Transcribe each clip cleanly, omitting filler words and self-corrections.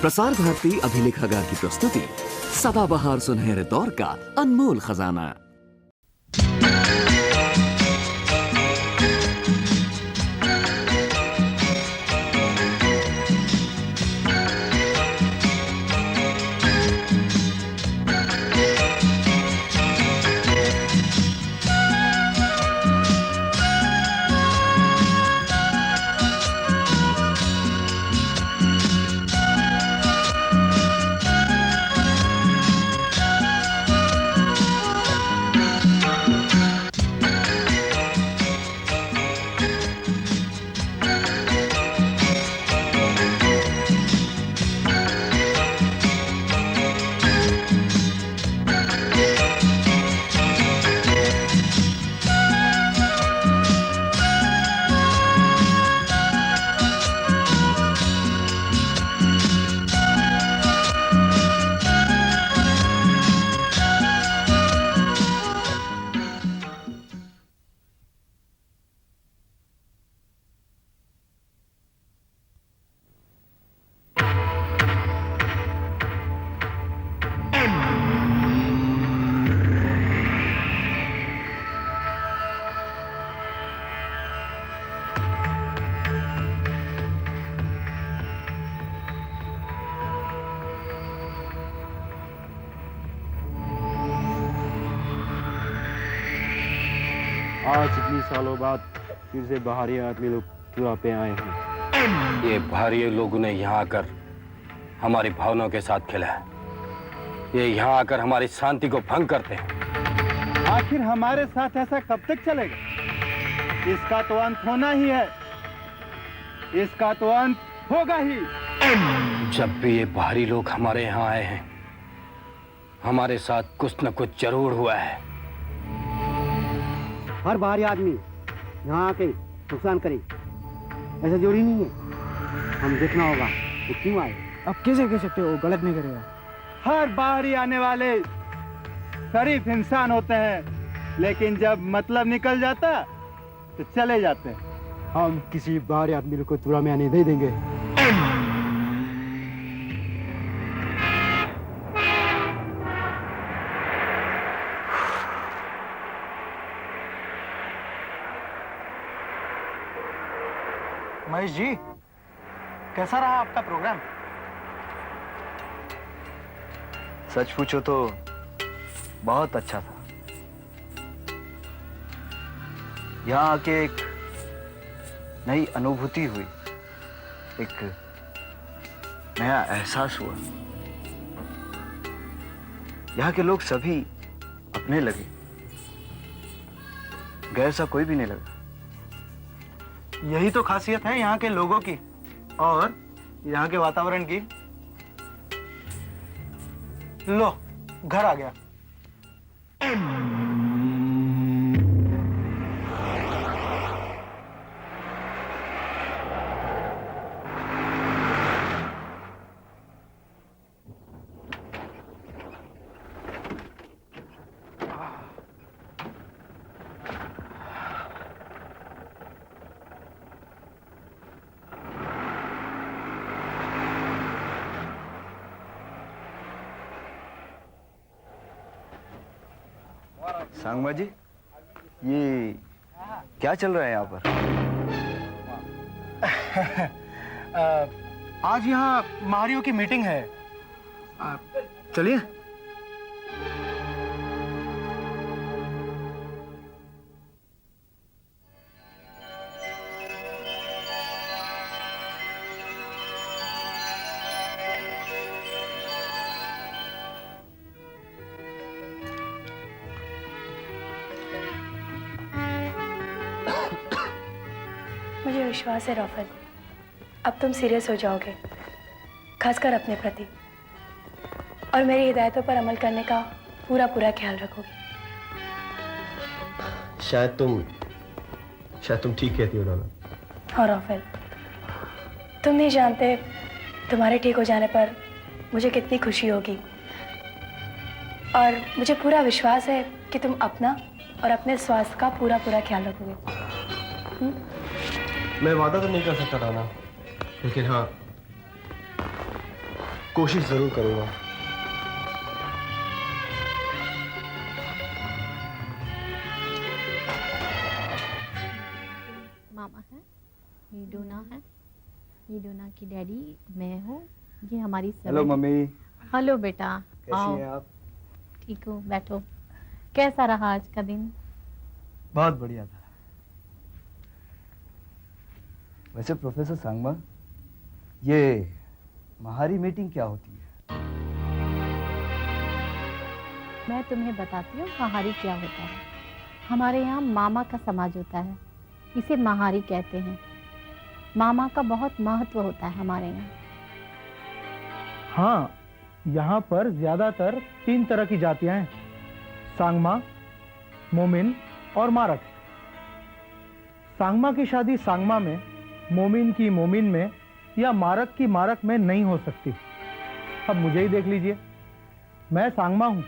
प्रसार भारती अभिलेखागार की प्रस्तुति सदाबहार सुनहरे दौर का अनमोल खजाना। आज इतनी सालों बाद फिर से बाहरी आदमी लोग चुरा पे आए हैं। ये बाहरी लोगों ने यहाँ आकर हमारी भावनाओं के साथ खेला है। ये यहाँ आकर हमारी शांति को भंग करते हैं। आखिर हमारे साथ ऐसा कब तक चलेगा? इसका तो अंत होना ही है। इसका तो अंत होगा ही। जब भी ये बाहरी लोग हमारे यहाँ आए हैं, हमारे साथ कुछ न कुछ जरूर हुआ है। हर बाहरी आदमी यहाँ आके नुकसान करे, ऐसा जरूरी नहीं है। हम देखना होगा वो क्यों आए। अब कैसे कह सकते हो गलत नहीं करेगा? हर बाहरी आने वाले शरीफ इंसान होते हैं, लेकिन जब मतलब निकल जाता तो चले जाते हैं। हम किसी बाहरी आदमी को चुरा में आने नहीं देंगे। महेश जी, कैसा रहा आपका प्रोग्राम? सच पूछो तो बहुत अच्छा था। यहाँ आके एक नई अनुभूति हुई, एक नया एहसास हुआ। यहाँ के लोग सभी अपने लगे, गैर सा कोई भी नहीं लगा। यही तो खासियत है यहाँ के लोगों की और यहाँ के वातावरण की। लो, घर आ गया। सांगमा जी, ये क्या चल रहा है यहाँ पर? आज यहाँ महारियों की मीटिंग है। चलिए। मुझे विश्वास है रॉफेल, अब तुम सीरियस हो जाओगे, खासकर अपने प्रति, और मेरी हिदायतों पर अमल करने का पूरा ख्याल रखोगे। शायद तुम ठीक कहती हो नाना। हाँ रॉफेल, तुम नहीं जानते तुम्हारे ठीक हो जाने पर मुझे कितनी खुशी होगी, और मुझे पूरा विश्वास है कि तुम अपना और अपने स्वास्थ्य का पूरा ख्याल रखोगे। मैं वादा तो नहीं कर सकता नाना, लेकिन हाँ, कोशिश जरूर करूंगा। मामा है, ये डोना है, ये डोना की डैडी मैं हूँ, ये हमारी हेलो मम्मी, हेलो बेटा, कैसी आओ। हैं आप? ठीक हो, बैठो। कैसा रहा आज का दिन? बहुत बढ़िया था। वैसे प्रोफेसर सांगमा, ये महारी मीटिंग क्या होती है? मैं तुम्हें बताती हूँ महारी क्या होता है। हमारे यहाँ मामा का समाज होता है, इसे महारी कहते हैं। मामा का बहुत महत्व होता है हमारे यहाँ। हाँ, यहाँ पर ज्यादातर 3 तरह की जातियां हैं, सांगमा, मोमिन और मारक। सांगमा की शादी सांगमा में, मोमिन की मोमिन में या मारक की मारक में नहीं हो सकती। अब मुझे ही देख लीजिए, मैं सांगमा हूँ,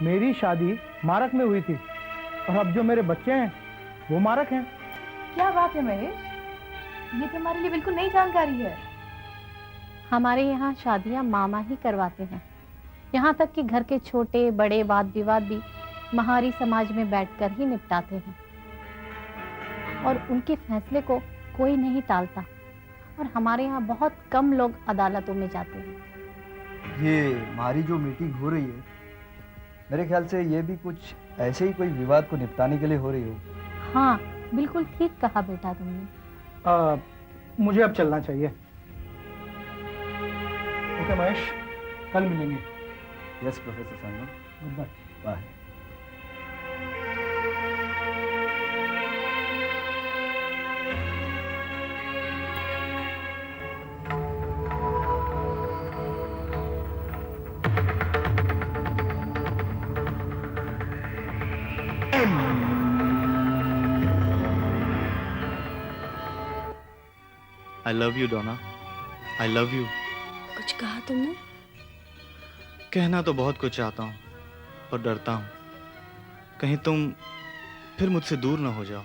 मेरी शादी मारक में हुई थी और अब जो मेरे बच्चे हैं वो मारक हैं। क्या बात है महेश, ये तो हमारे लिए बिल्कुल नई जानकारी है। हमारे यहाँ शादियाँ मामा ही करवाते हैं। यहाँ तक कि घर के छोटे बड़े वाद विवाद भी महारी समाज में बैठकर ही निपटाते हैं और उनके फैसले को कोई नहीं टालता। और हमारे यहाँ बहुत कम लोग अदालतों में जाते हैं। ये महारी जो मीटिंग हो रही है, मेरे ख्याल से ये भी कुछ ऐसे ही कोई विवाद को निपटाने के लिए हो रही हो। हाँ, बिल्कुल ठीक कहा बेटा तुमने। मुझे अब चलना चाहिए। ओके महेश, कल मिलेंगे। Yes professor Sangma, goodbye. Bye. I love you, Donna. I love you. कुछ कहा तुमने? कहना तो बहुत कुछ चाहता हूँ, पर डरता हूँ कहीं तुम फिर मुझसे दूर ना हो जाओ।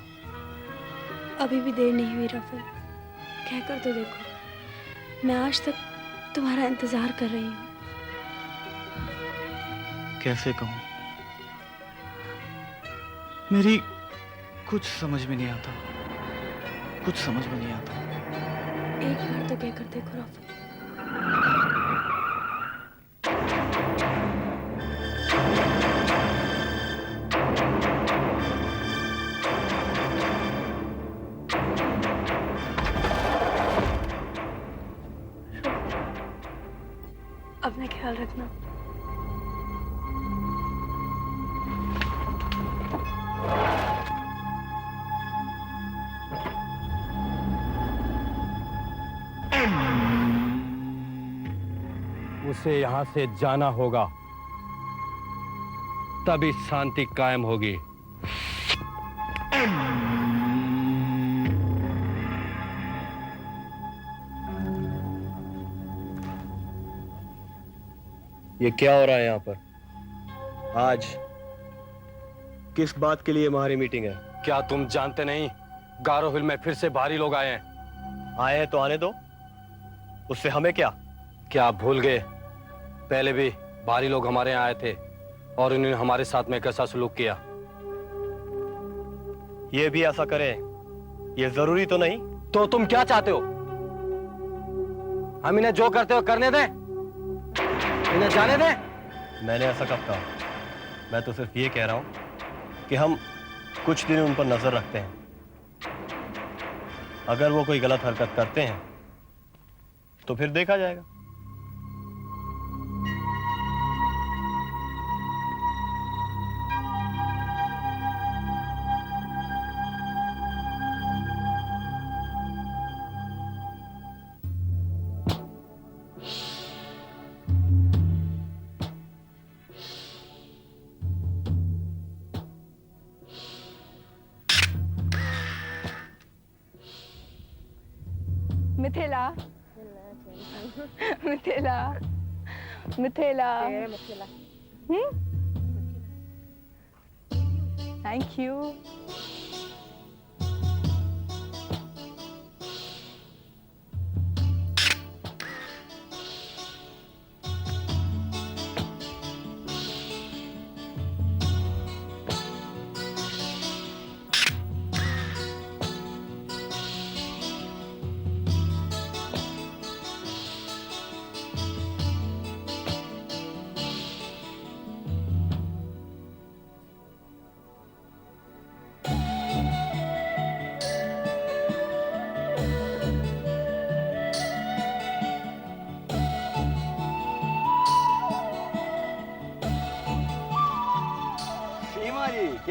अभी भी देर नहीं हुई राफेल, कहकर तो देखो। मैं आज तक तुम्हारा इंतजार कर रही हूँ। कैसे कहूँ, मेरी कुछ समझ में नहीं आता, कुछ समझ में नहीं आता। एक बार तो कहकर देखो राफेल। अपना ख्याल रखना। उसे यहां से जाना होगा, तभी शांति कायम होगी। ये क्या हो रहा है यहाँ पर? आज किस बात के लिए महारी मीटिंग है? क्या तुम जानते नहीं, गारो हिल में फिर से भारी लोग आए हैं। आए हैं तो आने दो, उससे हमें क्या? क्या आप भूल गए, पहले भी भारी लोग हमारे यहाँ आए थे और उन्होंने हमारे साथ में कैसा सलूक किया। ये भी ऐसा करें, ये जरूरी तो नहीं। तो तुम क्या चाहते हो? हम इन्हें जो करते हो करने दें, इन्हें जाने दें? मैंने ऐसा कब कहा? मैं तो सिर्फ ये कह रहा हूं कि हम कुछ दिन उन पर नजर रखते हैं। अगर वो कोई गलत हरकत करते हैं तो फिर देखा जाएगा। Mithila, Mithila, Mithila, thank you.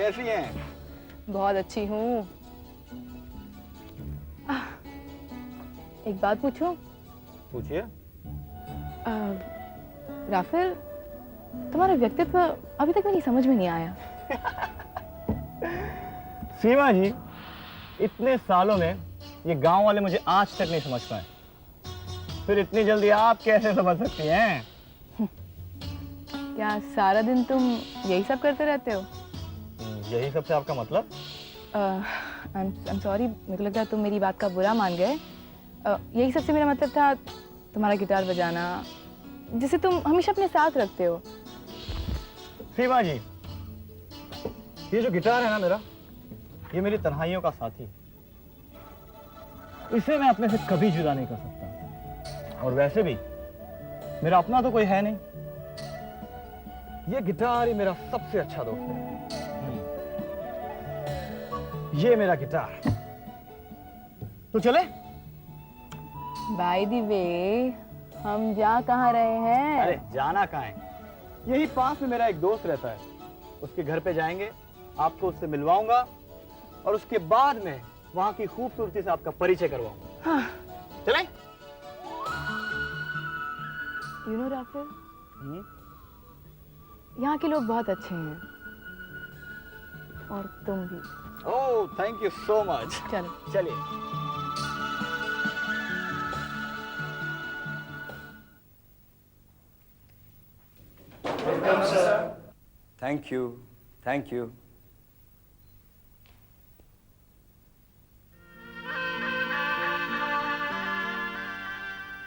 कैसी हैं? बहुत अच्छी हूँ। एक बात पूछूं? पूछिए। राफेल, तुम्हारा व्यक्तित्व अभी तक मेरी समझ में नहीं आया। सीमा जी, इतने सालों में ये गांव वाले मुझे आज तक नहीं समझ पाए, फिर इतनी जल्दी आप कैसे समझ सकती हैं? क्या सारा दिन तुम यही सब करते रहते हो? यही सबसे आपका मतलब? I'm sorry, मेरे को लगता है तुम मेरी बात का बुरा मान गए। यही सबसे मेरा मतलब था तुम्हारा गिटार बजाना, जिसे तुम हमेशा अपने साथ रखते हो। सीमा जी, ये जो गिटार है ना मेरा, ये मेरी तन्हाइयों का साथी है। इसे मैं अपने से कभी जुदा नहीं कर सकता। और वैसे भी मेरा अपना तो कोई है नहीं। ये गिटार ही मेरा सबसे अच्छा दोस्त है। ये मेरा गिटार। तो चले? बाय द वे, हम जा कहाँ रहे हैं? अरे जाना कहाँ है, यही पास में मेरा एक दोस्त रहता है, उसके घर पे जाएंगे, आपको उससे मिलवाऊंगा और उसके बाद में वहां की खूबसूरती से आपका परिचय करवाऊंगा। हाँ। चलें? यू नो राफेल, यहाँ के लोग बहुत अच्छे हैं और तुम भी। ओह, थैंक यू सो मच। चलो चलिए। Thank you, thank you.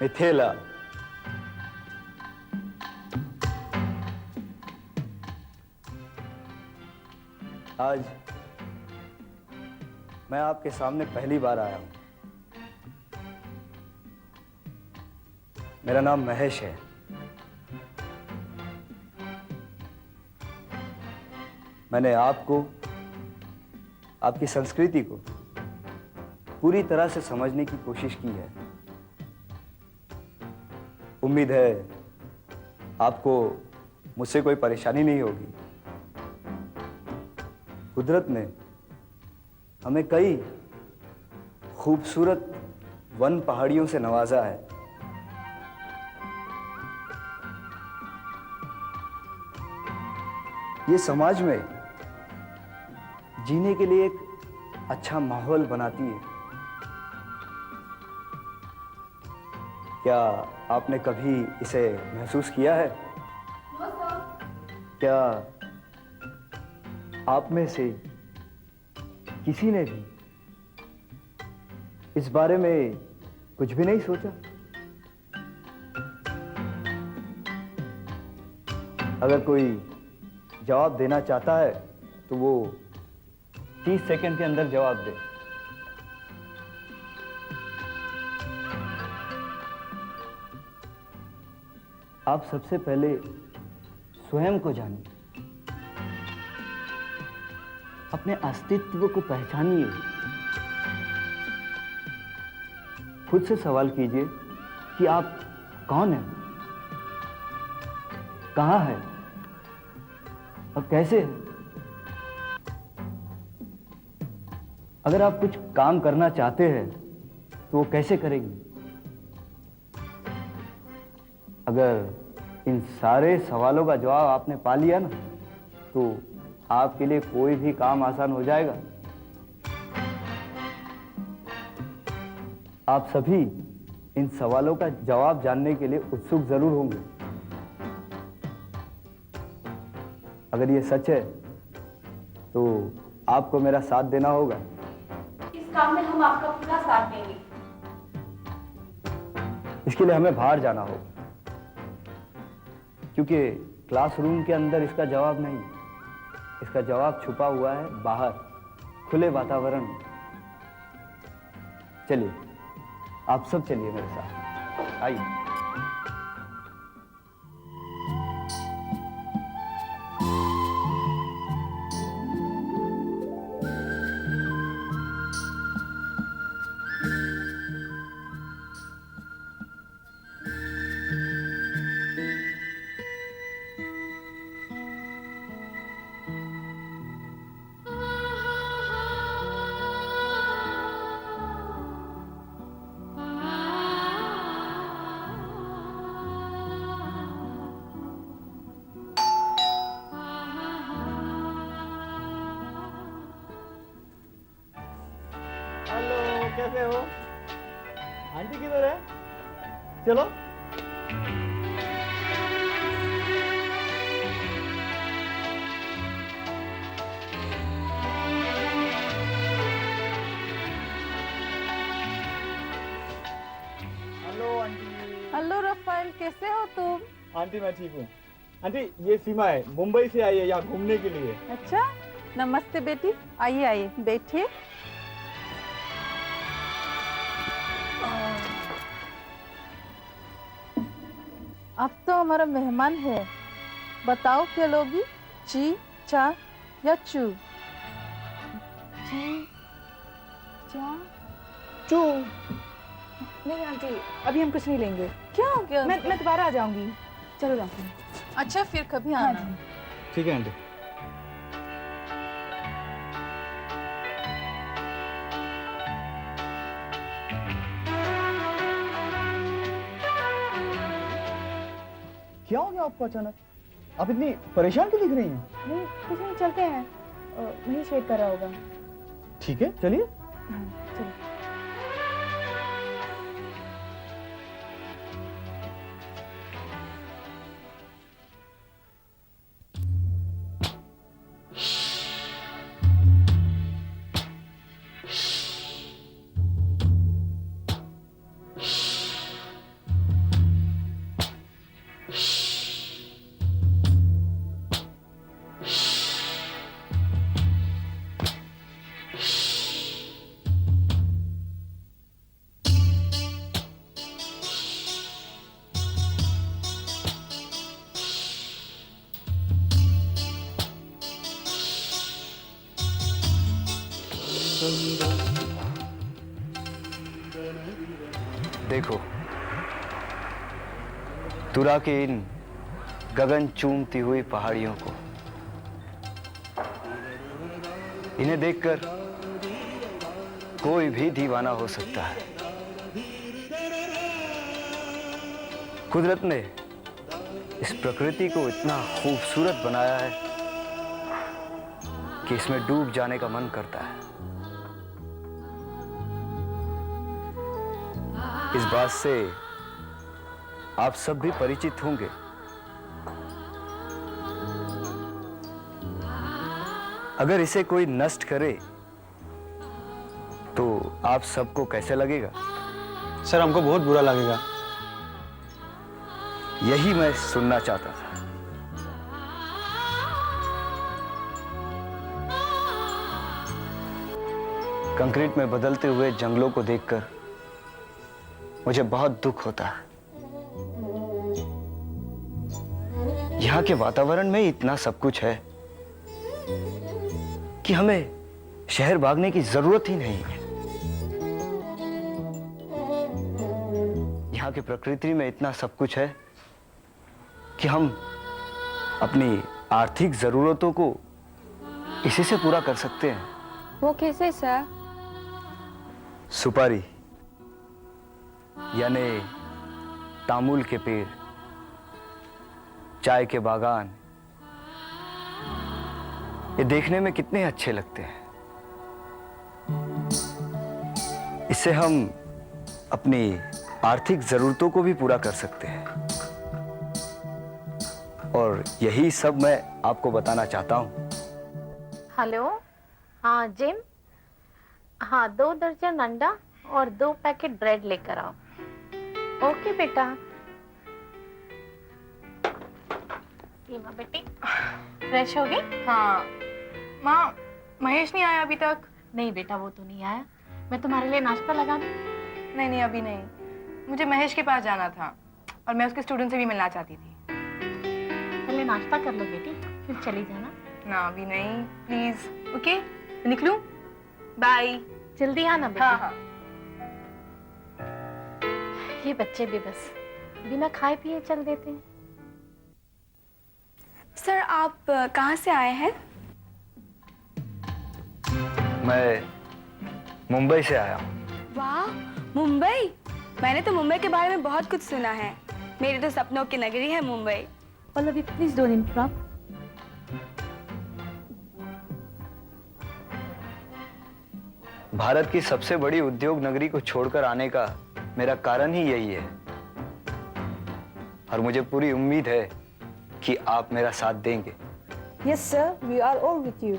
Mithila, आज मैं आपके सामने पहली बार आया हूं। मेरा नाम महेश है। मैंने आपको, आपकी संस्कृति को पूरी तरह से समझने की कोशिश की है। उम्मीद है आपको मुझसे कोई परेशानी नहीं होगी। कुदरत ने हमें कई खूबसूरत वन पहाड़ियों से नवाजा है। ये समाज में जीने के लिए एक अच्छा माहौल बनाती है। क्या आपने कभी इसे महसूस किया है? क्या आप में से किसी ने भी इस बारे में कुछ भी नहीं सोचा? अगर कोई जवाब देना चाहता है तो वो 30 सेकंड के अंदर जवाब दे। आप सबसे पहले स्वयं को जानिए, अपने अस्तित्व को पहचानिए। खुद से सवाल कीजिए कि आप कौन हैं, कहाँ हैं और कैसे हैं। अगर आप कुछ काम करना चाहते हैं तो वो कैसे करेंगे? अगर इन सारे सवालों का जवाब आपने पा लिया ना, तो आपके लिए कोई भी काम आसान हो जाएगा। आप सभी इन सवालों का जवाब जानने के लिए उत्सुक जरूर होंगे। अगर ये सच है तो आपको मेरा साथ देना होगा। इस काम में हम आपका पूरा साथ देंगे। इसके लिए हमें बाहर जाना होगा, क्योंकि क्लासरूम के अंदर इसका जवाब नहीं, इसका जवाब छुपा हुआ है बाहर, खुले वातावरण में। चलिए, आप सब चलिए मेरे साथ, आइए। हो? आंटी किधर है? चलो। Hello aunty. हेलो रफाइल, कैसे हो तुम? आंटी मैं ठीक हूँ। आंटी ये सीमा है, मुंबई से आई है यहाँ घूमने के लिए। अच्छा, नमस्ते बेटी, आइए आइए बैठिए। अब तो हमारा मेहमान है, बताओ क्या लोगी? ची, चा या चू? ची, चा, चू। नहीं आंटी, अभी हम कुछ नहीं लेंगे। क्या हो गया? मैं दोबारा आ जाऊंगी। चलो राफेल। अच्छा फिर कभी हाँ आना। जी। ठीक है आंटी। क्या हो गया आपको अचानक? आप इतनी परेशान क्यों दिख रही हैं? नहीं कुछ नहीं, चलते हैं। महेश वेट कर रहा होगा। ठीक है चलिए। चलो। देखो, तुरा के इन गगन चूमती हुई पहाड़ियों को, इन्हें देखकर कोई भी दीवाना हो सकता है। कुदरत ने इस प्रकृति को इतना खूबसूरत बनाया है कि इसमें डूब जाने का मन करता है। इस बात से आप सब भी परिचित होंगे। अगर इसे कोई नष्ट करे तो आप सबको कैसे लगेगा? सर हमको बहुत बुरा लगेगा। यही मैं सुनना चाहता था। कंक्रीट में बदलते हुए जंगलों को देखकर मुझे बहुत दुख होता है। यहाँ के वातावरण में इतना सब कुछ है कि हमें शहर भागने की जरूरत ही नहीं है। यहाँ की प्रकृति में इतना सब कुछ है कि हम अपनी आर्थिक जरूरतों को इसी से पूरा कर सकते हैं। वो कैसे सर? सुपारी यानी तामुल के पेड़, चाय के बागान, ये देखने में कितने अच्छे लगते हैं। इससे हम अपनी आर्थिक जरूरतों को भी पूरा कर सकते हैं। और यही सब मैं आपको बताना चाहता हूं। हेलो, हाँ जिम, हाँ 2 दर्जन अंडा और 2 पैकेट ब्रेड लेकर आओ। ओके बेटा। सीमा बेटी, फ्रेश हो गई? हाँ माँ, महेश नहीं आया अभी तक? नहीं बेटा, वो तो नहीं आया। मैं तुम्हारे लिए नाश्ता लगा दूं? नहीं नहीं अभी नहीं, मुझे महेश के पास जाना था और मैं उसके स्टूडेंट से भी मिलना चाहती थी। पहले नाश्ता कर लो बेटी, फिर चली जाना। ना अभी नहीं, प्लीज। ओके निकलूं? बाय। जल्दी आना बेटा। हाँ हाँ। ये बच्चे भी बस बिना खाए पिए चल देते हैं। सर आप कहाँ से आए हैं? मैं मुंबई से आया हूँ। वाह, मुंबई! मैंने तो मुंबई के बारे में बहुत कुछ सुना है। मेरी तो सपनों की नगरी है Mumbai. Pallavi please don't interrupt. Bharat की सबसे बड़ी उद्योग नगरी को छोड़कर आने का मेरा कारण ही यही है, और मुझे पूरी उम्मीद है कि आप मेरा साथ देंगे। Yes, sir. We are all with you.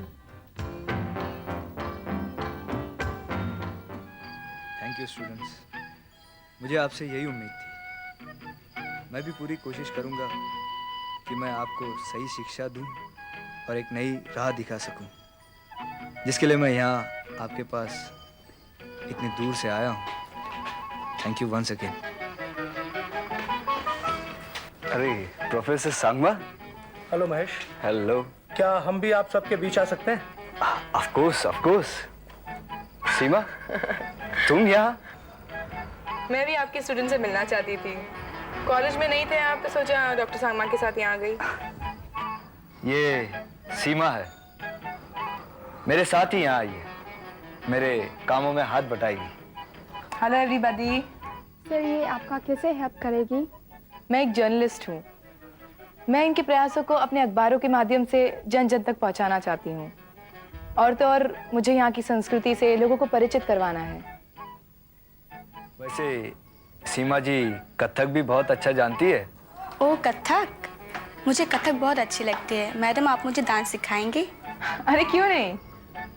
Thank you students, मुझे आपसे यही उम्मीद थी। मैं भी पूरी कोशिश करूंगा कि मैं आपको सही शिक्षा दूं और एक नई राह दिखा सकूं, जिसके लिए मैं यहाँ आपके पास इतनी दूर से आया हूँ। Thank you once again. अरे professor Sangma. Hello Mahesh. Hello. क्या हम भी आप सबके बीच आ सकते हैं? Of course. सीमा, तुम यहाँ? मैं भी आपके स्टूडेंट से मिलना चाहती थी। कॉलेज में नहीं थे आप, तो सोचा डॉक्टर सांगमा के साथ यहाँ आ गई। ये सीमा है, मेरे साथ ही यहाँ आई है, मेरे कामों में हाथ बटाएगी। Hello everybody. सर, ये आपका कैसे हेल्प करेगी? मैं एक जर्नलिस्ट हूँ। मैं इनके प्रयासों को अपने अखबारों के माध्यम से जन जन तक पहुँचाना चाहती हूँ, और तो और मुझे यहाँ की संस्कृति से लोगों को परिचित करवाना है। वैसे सीमा जी कथक भी बहुत अच्छा जानती है। ओ कथक, मुझे कथक बहुत अच्छी लगती है। मैडम, आप मुझे डांस सिखाएंगे? अरे क्यों नहीं,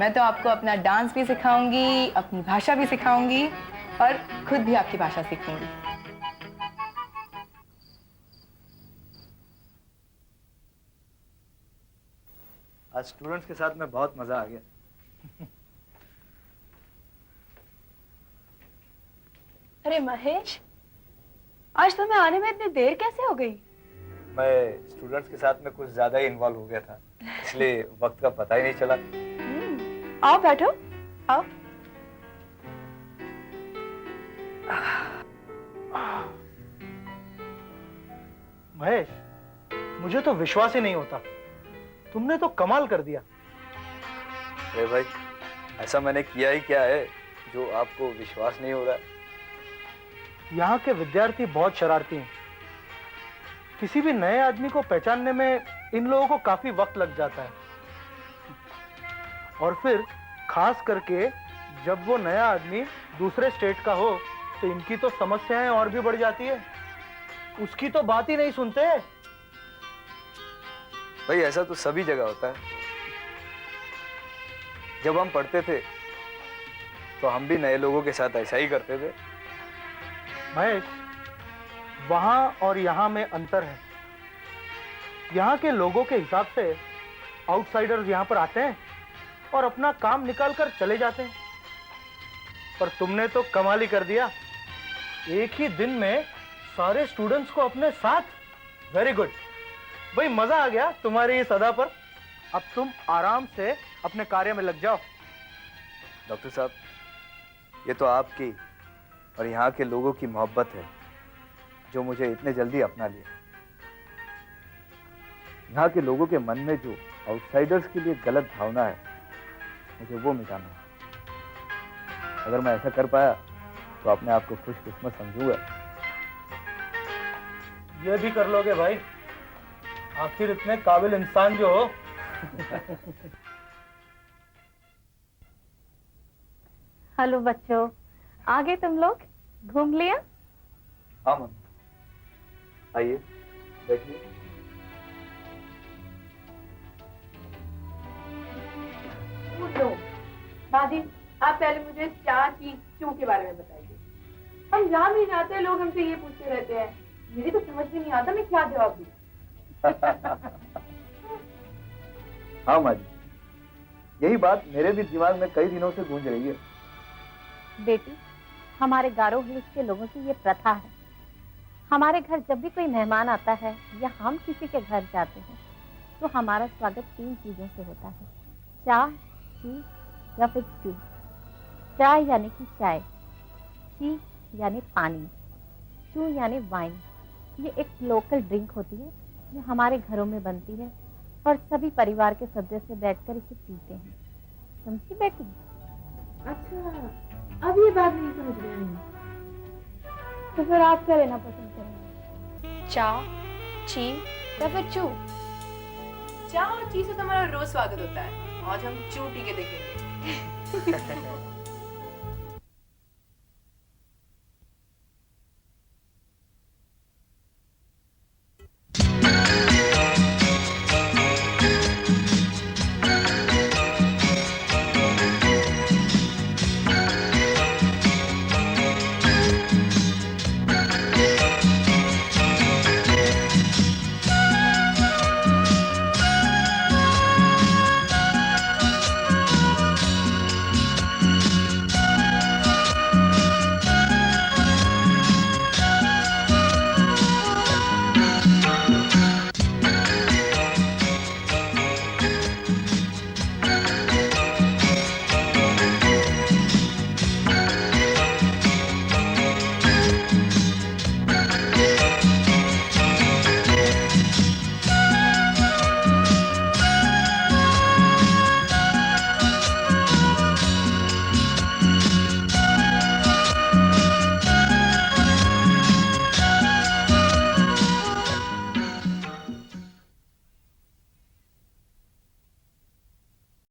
मैं तो आपको अपना डांस भी सिखाऊंगी, अपनी भाषा भी सिखाऊंगी, और खुद भी आपकी भाषा सीखूंगी। आज स्टूडेंट्स के साथ में बहुत मजा आ गया। अरे महेश, आज तुम्हें आने में इतनी देर कैसे हो गई? मैं स्टूडेंट्स के साथ में कुछ ज्यादा ही इन्वॉल्व हो गया था, इसलिए वक्त का पता ही नहीं चला। आओ बैठो, आओ। महेश, मुझे तो विश्वास ही नहीं होता, तुमने तो कमाल कर दिया। अरे भाई, ऐसा मैंने किया ही क्या है जो आपको विश्वास नहीं हो रहा? यहाँ के विद्यार्थी बहुत शरारती हैं। किसी भी नए आदमी को पहचानने में इन लोगों को काफी वक्त लग जाता है, और फिर खास करके जब वो नया आदमी दूसरे स्टेट का हो तो इनकी तो समस्याएं और भी बढ़ जाती है। उसकी तो बात ही नहीं सुनते। भाई ऐसा तो सभी जगह होता है। जब हम पढ़ते थे तो हम भी नए लोगों के साथ ऐसा ही करते थे। महेश, वहां और यहां में अंतर है। यहाँ के लोगों के हिसाब से आउटसाइडर्स यहाँ पर आते हैं और अपना काम निकाल कर चले जाते हैं, पर तुमने तो कमाल ही कर दिया। एक ही दिन में सारे स्टूडेंट्स को अपने साथ। वेरी गुड भाई, मजा आ गया तुम्हारी इस अदा पर। अब तुम आराम से अपने कार्य में लग जाओ। डॉक्टर साहब, ये तो आपकी और यहाँ के लोगों की मोहब्बत है जो मुझे इतने जल्दी अपना लिया। यहाँ के लोगों के मन में जो आउटसाइडर्स के लिए गलत भावना है, मुझे वो मिटाना है। अगर मैं ऐसा कर पाया तो अपने आप को खुशकिस्मत समझूंगा। ये भी कर लोगे भाई, आखिर इतने काबिल इंसान जो हो। हेलो बच्चों, आ गए तुम लोग? घूम लिया? हाँ मैम, आइए बैठिए। दादी, आप पहले मुझे चार चीज चू के बारे में बताइए। हम जहाँ भी जाते हैं लोग हमसे ये पूछते रहते हैं, मुझे तो समझ में नहीं आता मैं क्या जवाब दूं। हाँ माँ जी, यही बात मेरे भी दिमाग में कई दिनों से गूंज रही है। बेटी, हमारे गारो हिल्स के लोगों की ये प्रथा है। हमारे घर जब भी कोई मेहमान आता है या हम किसी के घर जाते हैं तो हमारा स्वागत 3 चीजों से होता है, चाय, ची या फिर चू। चाय यानी कि चाय, ची यानी पानी, चू यानी वाइन। ये एक लोकल ड्रिंक होती है जो हमारे घरों में बनती है और सभी परिवार के सदस्य बैठकर इसे पीते हैं। समझी बेटी? अच्छा, अब ये बात नहीं समझ में आई। तो फिर आप क्या लेना पसंद करेंगे? चा, ची या फिर चू? चाय और ची से तो हमारा रोज स्वागत होता है, आज हम चू पी के देखेंगे।